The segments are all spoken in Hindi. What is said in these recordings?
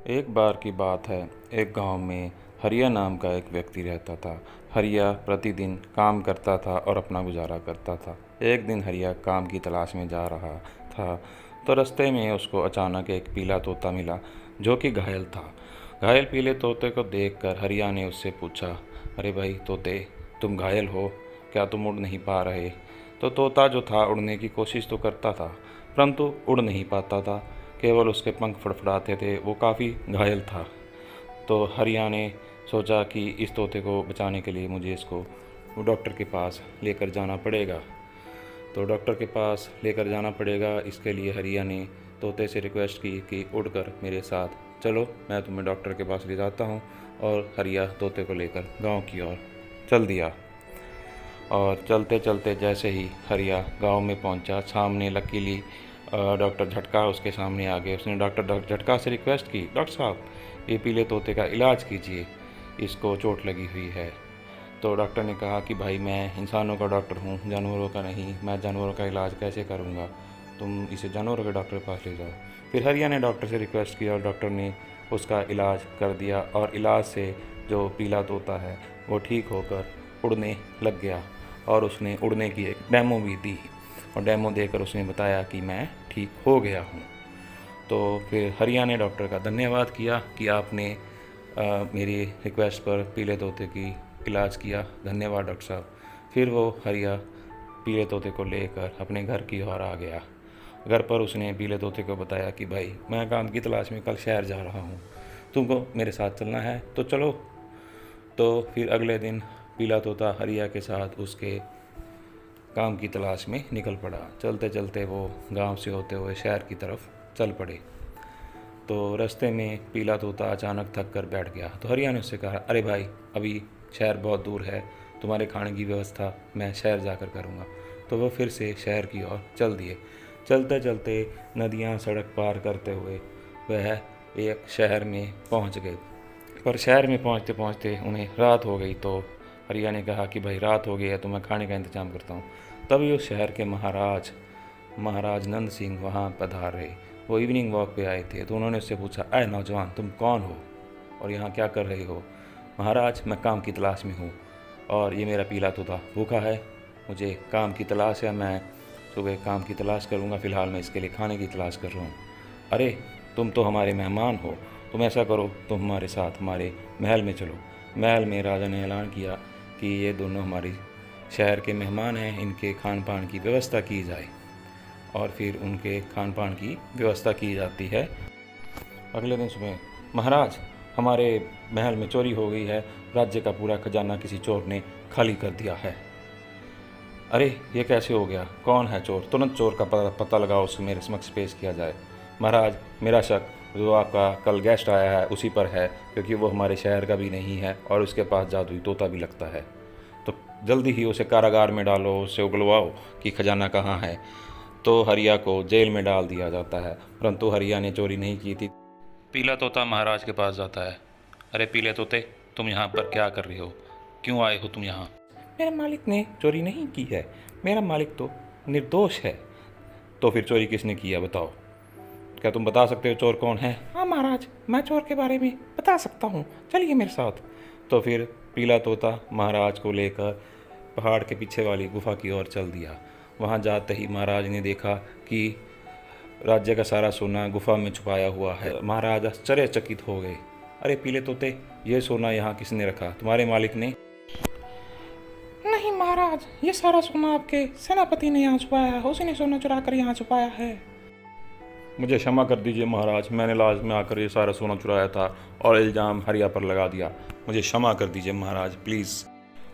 एक बार की बात है। एक गांव में हरिया नाम का एक व्यक्ति रहता था। हरिया प्रतिदिन काम करता था और अपना गुजारा करता था। एक दिन हरिया काम की तलाश में जा रहा था तो रास्ते में उसको अचानक एक पीला तोता मिला जो कि घायल था। घायल पीले तोते को देखकर हरिया ने उससे पूछा, अरे भाई तोते, तुम घायल हो क्या? तुम उड़ नहीं पा रहे? तो तोता जो था उड़ने की कोशिश तो करता था परंतु उड़ नहीं पाता था। केवल उसके पंख फड़फड़ाते थे, वो काफ़ी घायल था। तो हरिया ने सोचा कि इस तोते को बचाने के लिए मुझे इसको डॉक्टर के पास लेकर जाना पड़ेगा। तो डॉक्टर के पास लेकर जाना पड़ेगा, इसके लिए हरिया ने तोते से रिक्वेस्ट की कि उड़कर मेरे साथ चलो, मैं तुम्हें डॉक्टर के पास ले जाता हूँ। और हरिया तोते को लेकर गांव की ओर चल दिया। और चलते चलते जैसे ही हरिया गांव में पहुंचा, सामने लकीली डॉक्टर झटका उसके सामने आ गए। उसने डॉक्टर झटका से रिक्वेस्ट की, डॉक्टर साहब ये पीले तोते का इलाज कीजिए, इसको चोट लगी हुई है। तो डॉक्टर ने कहा कि भाई मैं इंसानों का डॉक्टर हूँ, जानवरों का नहीं, मैं जानवरों का इलाज कैसे करूँगा, तुम इसे जानवरों के डॉक्टर के पास ले जाओ। फिर हरिया ने डॉक्टर से रिक्वेस्ट किया और डॉक्टर ने उसका इलाज कर दिया और इलाज से जो पीला तोता है वो ठीक होकर उड़ने लग गया। और उसने उड़ने की एक डेमो भी दी और डेमो देकर उसने बताया कि मैं ठीक हो गया हूँ। तो फिर हरिया ने डॉक्टर का धन्यवाद किया कि आपने मेरी रिक्वेस्ट पर पीले तोते की इलाज किया, धन्यवाद डॉक्टर साहब। फिर वो हरिया पीले तोते को लेकर अपने घर की ओर आ गया। घर पर उसने पीले तोते को बताया कि भाई मैं काम की तलाश में कल शहर जा रहा हूँ, तुमको मेरे साथ चलना है तो चलो। तो फिर अगले दिन पीला तोता हरिया के साथ उसके काम की तलाश में निकल पड़ा। चलते चलते वो गांव से होते हुए शहर की तरफ चल पड़े। तो रास्ते में पीला तोता अचानक थक कर बैठ गया। तो हरिया ने उससे कहा, अरे भाई अभी शहर बहुत दूर है, तुम्हारे खाने की व्यवस्था मैं शहर जाकर करूँगा। तो वो फिर से शहर की ओर चल दिए। चलते चलते नदियाँ सड़क पार करते हुए वह एक शहर में पहुँच गए। पर शहर में पहुँचते पहुँचते उन्हें रात हो गई। तो हरिया ने कहा कि भाई रात हो गई है तो मैं खाने का इंतज़ाम करता हूँ। तभी उस शहर के महाराज नंद सिंह वहाँ पधार रहे। वो इवनिंग वॉक पे आए थे। तो उन्होंने उससे पूछा, अय नौजवान, तुम कौन हो और यहाँ क्या कर रहे हो? महाराज मैं काम की तलाश में हूँ और ये मेरा पीला तोता भूखा है, मुझे काम की तलाश है, मैं सुबह काम की तलाश करूँगा, फ़िलहाल मैं इसके लिए खाने की तलाश कर रहा हूँ। अरे तुम तो हमारे मेहमान हो, तुम ऐसा करो, तुम हमारे साथ हमारे महल में चलो। महल में राजा ने ऐलान किया कि ये दोनों हमारी शहर के मेहमान हैं, इनके खान पान की व्यवस्था की जाए। और फिर उनके खान पान की व्यवस्था की जाती है। अगले दिन सुबह, महाराज हमारे महल में चोरी हो गई है, राज्य का पूरा खजाना किसी चोर ने खाली कर दिया है। अरे ये कैसे हो गया? कौन है चोर? तुरंत चोर का पता लगाओ, उसे मेरे समक्ष पेश किया जाए। महाराज मेरा शक जो आपका कल गेस्ट आया है उसी पर है, क्योंकि वो हमारे शहर का भी नहीं है और उसके पास जादुई तोता भी लगता है। तो जल्दी ही उसे कारागार में डालो, उसे उगलवाओ कि खजाना कहाँ है। तो हरिया को जेल में डाल दिया जाता है, परंतु हरिया ने चोरी नहीं की थी। पीला तोता महाराज के पास जाता है। अरे पीले तोते, तुम यहाँ पर क्या कर रहे हो? क्यों आए हो तुम यहाँ? मेरे मालिक ने चोरी नहीं की है, मेरा मालिक तो निर्दोष है। तो फिर चोरी किसने की है बताओ? क्या तुम बता सकते हो चोर कौन है? हाँ महाराज, मैं चोर के बारे में बता सकता हूँ, चलिए मेरे साथ। तो फिर पीला तोता महाराज को लेकर पहाड़ के पीछे वाली गुफा की ओर चल दिया। वहाँ जाते ही महाराज ने देखा कि राज्य का सारा सोना गुफा में छुपाया हुआ है। महाराज आश्चर्यचकित हो गए। अरे पीले तोते, ये सोना यहाँ किसने रखा? तुम्हारे मालिक ने? नहीं महाराज, ये सारा सोना आपके सेनापति ने यहाँ छुपाया है, उसी ने सोना चुरा कर यहाँ छुपाया है। मुझे क्षमा कर दीजिए महाराज, मैंने लाज में आकर ये सारा सोना चुराया था और इल्ज़ाम हरिया पर लगा दिया। मुझे क्षमा कर दीजिए महाराज, प्लीज़।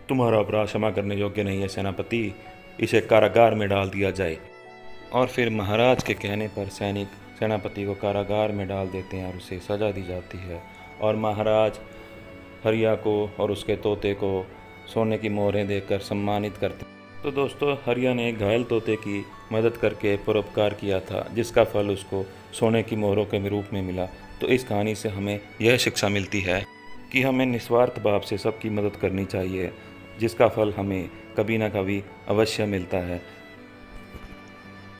तुम्हारा अपराध क्षमा करने योग्य नहीं है सेनापति, इसे कारागार में डाल दिया जाए। और फिर महाराज के कहने पर सैनिक सेनापति को कारागार में डाल देते हैं और उसे सज़ा दी जाती है। और महाराज हरिया को और उसके तोते को सोने की मोहरें देकर सम्मानित करते हैं। तो दोस्तों, हरिया ने घायल तोते की मदद करके परोपकार किया था, जिसका फल उसको सोने की मोहरों के रूप में मिला। तो इस कहानी से हमें यह शिक्षा मिलती है कि हमें निस्वार्थ भाव से सबकी मदद करनी चाहिए, जिसका फल हमें कभी ना कभी अवश्य मिलता है।